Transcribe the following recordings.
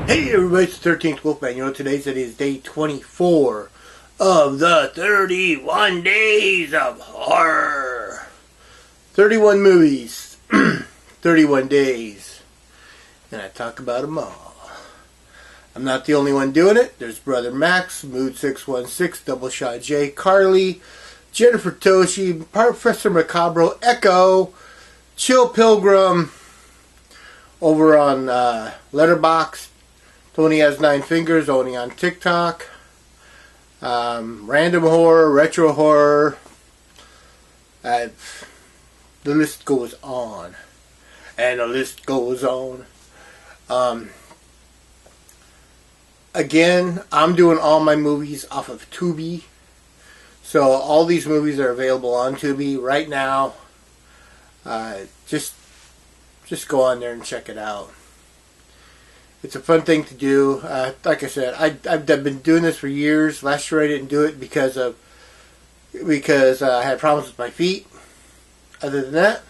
Hey everybody, it's the 13th Wolfman. You know, today's it is day 24 of the 31 Days of Horror. 31 movies, 31 days, and I talk about them all. I'm not the only one doing it. There's Brother Max, Mood 616, Double Shot J, Carly, Jennifer Toshi, Professor Macabro, Echo, Chill Pilgrim, over on Letterboxd. Tony has 9 fingers, only on TikTok. Random horror, retro horror. The list goes on. And the list goes on. Again, I'm doing all my movies off of Tubi. So all these movies are available on Tubi right now. Just go on there and check it out. It's a fun thing to do. Like I said, I've been doing this for years. Last year I didn't do it because I had problems with my feet. Other than that,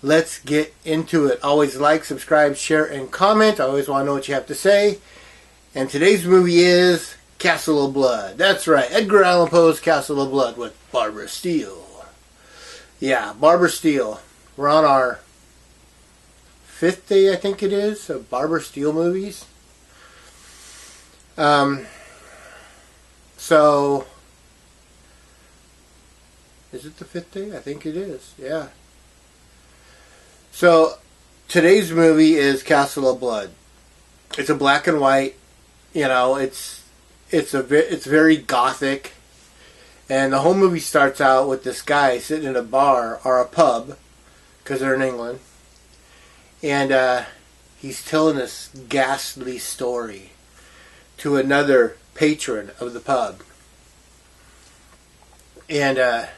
let's get into it. Always like, subscribe, share, and comment. I always want to know what you have to say. And today's movie is Castle of Blood. That's right, Edgar Allan Poe's Castle of Blood with Barbara Steele. Yeah, Barbara Steele. We're on our 5th day, I think it is, of Barbara Steele movies. So, is it the 5th day? I think it is, yeah. So, today's movie is Castle of Blood. It's a black and white, you know, it's very gothic. And the whole movie starts out with this guy sitting in a bar, or a pub, because they're in England. And he's telling this ghastly story to another patron of the pub. And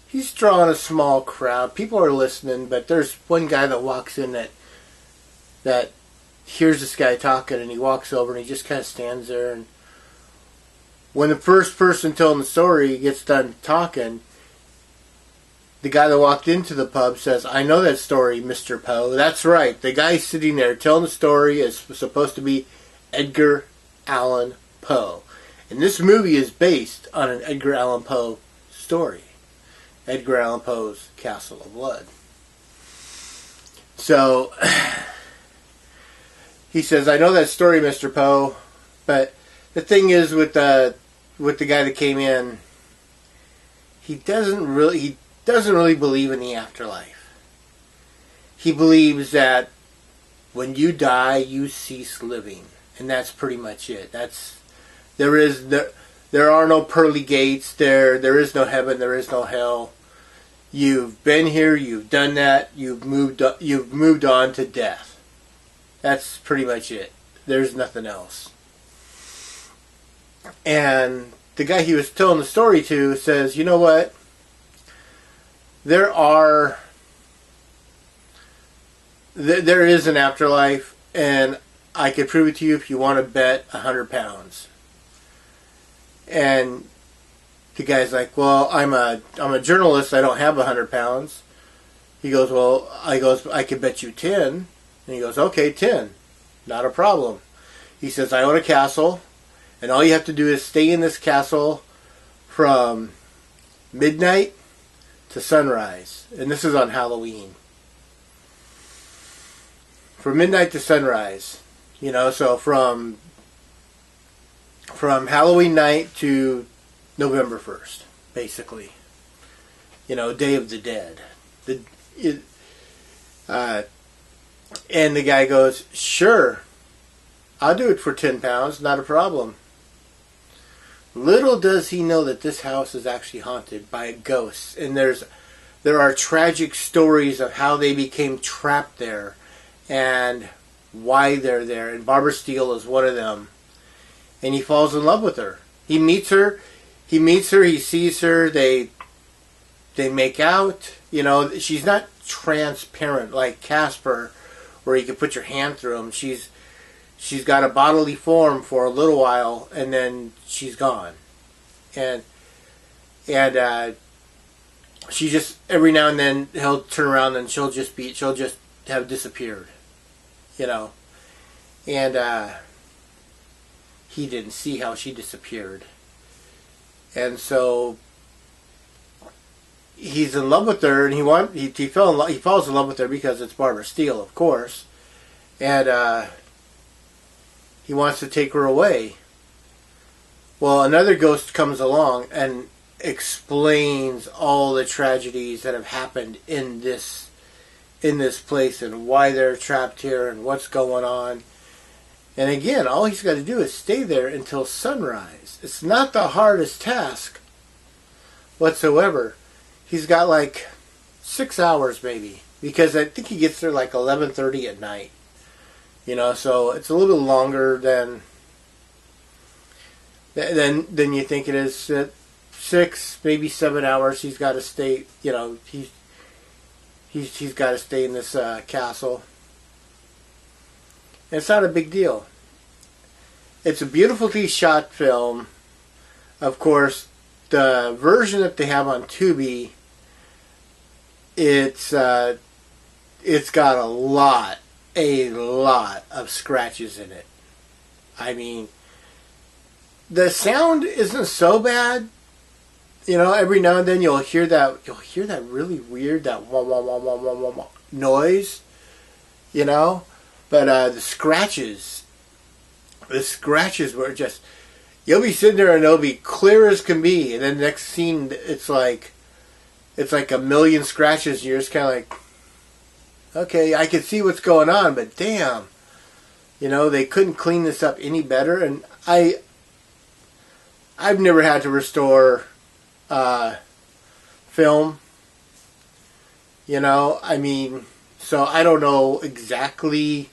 he's drawing a small crowd. People are listening, but there's one guy that walks in that hears this guy talking, and he walks over and he just kind of stands there. And when the first person telling the story gets done talking, the guy that walked into the pub says, "I know that story, Mr. Poe." That's right. The guy sitting there telling the story is supposed to be Edgar Allan Poe. And this movie is based on an Edgar Allan Poe story. Edgar Allan Poe's Castle of Blood. So, he says, "I know that story, Mr. Poe." But the thing is with the guy that came in, he doesn't really believe in the afterlife. He believes that when you die, you cease living, and that's pretty much it. There are no pearly gates. There is no heaven. There is no hell. You've been here. You've done that. You've moved on to death. That's pretty much it. There's nothing else. And the guy he was telling the story to says, "You know what? There is an afterlife, and I could prove it to you if you want to bet £100. And the guy's like, "Well, I'm a journalist. I don't have £100. He goes, "Well," I could bet you 10. And he goes, "Okay, 10, not a problem." He says, "I own a castle, and all you have to do is stay in this castle from midnight to sunrise." And this is on Halloween. From midnight to sunrise. You know, so from Halloween night to November 1st, basically. You know, Day of the Dead. And the guy goes, "Sure, I'll do it for £10, not a problem." Little does he know that this house is actually haunted by ghosts, and there are tragic stories of how they became trapped there and why they're there. And Barbara Steele is one of them. And he falls in love with her. He meets her, he sees her, they make out. You know, she's not transparent like Casper, where you can put your hand through him. She's got a bodily form for a little while, and then she's gone. And she just, every now and then he'll turn around and she'll just have disappeared, you know. and he didn't see how she disappeared. And so he's in love with her, and he falls in love with her because it's Barbara Steele, of course, and he wants to take her away. Well, another ghost comes along and explains all the tragedies that have happened in this place and why they're trapped here and what's going on. And again, all he's got to do is stay there until sunrise. It's not the hardest task whatsoever. He's got like 6 hours maybe, because I think he gets there like 11:30 at night. So it's a little longer than you think it is. 6, maybe 7 hours. He's got to stay. He's got to stay in this castle. And it's not a big deal. It's a beautifully shot film. Of course, the version that they have on Tubi, it's got a lot of scratches in it. I mean, the sound isn't so bad. Every now and then you'll hear that really weird, that wah wah wah wah wah wah noise. But the scratches were just, you'll be sitting there and they'll be clear as can be, and then the next scene it's like a million scratches, and you're just kind of like, okay, I can see what's going on, but damn, they couldn't clean this up any better. And I've never had to restore film, so I don't know exactly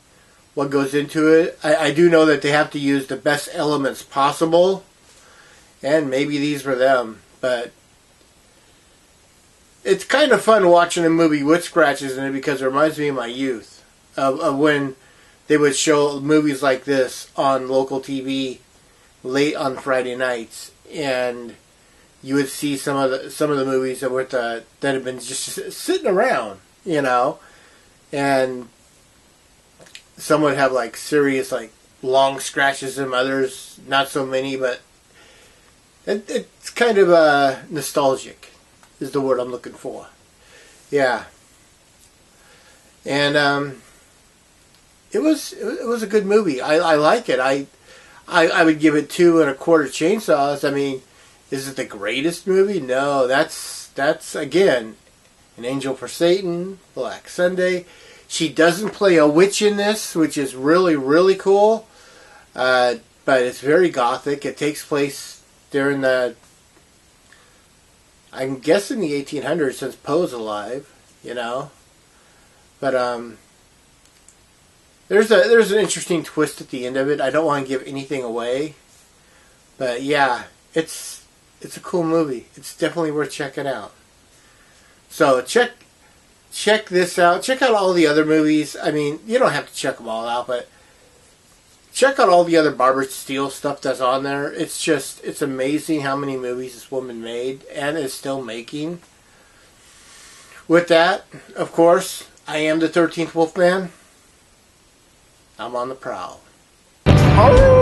what goes into it. I do know that they have to use the best elements possible, and maybe these were them, but it's kind of fun watching a movie with scratches in it, because it reminds me of my youth, of when they would show movies like this on local TV late on Friday nights, and you would see some of the movies that had been just sitting around, and some would have like serious, like long scratches in them, others not so many, but it's kind of nostalgic is the word I'm looking for. Yeah. And it was a good movie. I like it. I would give it 2 1/4 chainsaws. I mean, is it the greatest movie? No, that's again, An Angel for Satan, Black Sunday. She doesn't play a witch in this, which is really, really cool. But it's very gothic. It takes place during I'm guessing the 1800s, since Poe's alive, But there's an interesting twist at the end of it. I don't want to give anything away, but yeah, it's a cool movie. It's definitely worth checking out. So check this out. Check out all the other movies. I mean, you don't have to check them all out, but check out all the other Barbara Steele stuff that's on there. It's amazing how many movies this woman made and is still making. With that, of course, I am the 13th Wolfman. I'm on the prowl. Oh!